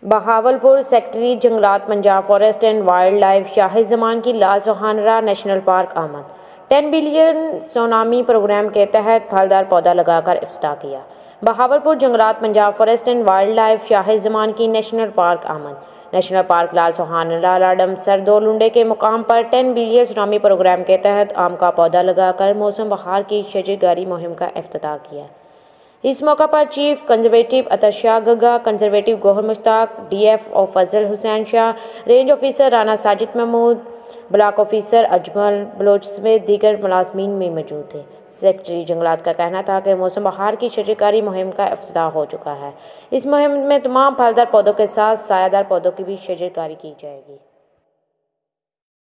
Bahawalpur secretary जंगलात Punjab forest and wild life Shahid Zaman की लाल सुहानरा national park आमद। 10 बिलियन सोनामी प्रोग्राम के तहत फलदार पौधा लगाकर इफ्तिताह किया। बहावलपुर जंगलात Punjab forest and wild life Shahid Zaman की नेशनल पार्क आमद। नेशनल पार्क लाल सुहानरा लाडमसर दो लुंडे के मुकाम पर 10 बिलियन सुनामी प्रोग्राम के तहत आम का पौधा लगाकर मौसम बहार की शजरकारी मुहिम का इफ्तिताह किया। इस मौका पर chief conservative Atar Shah Gaga, conservative Gohar Mushtaq, DFO Fazal Hussain Shah, range officer Rana Sajid Mahmood, block officer Ajmal Baloch समेत दीगर मुलाजमीन में मौजूद थे। सेक्रेटरी जंगलात का कहना था कि मौसम बहार की शजरकारी मुहिम का इफ्तिताह हो चुका है। इस मुहिम में तमाम फलदार पौधों के साथ सायादार पौधों की भी शजरकारी की जाएगी।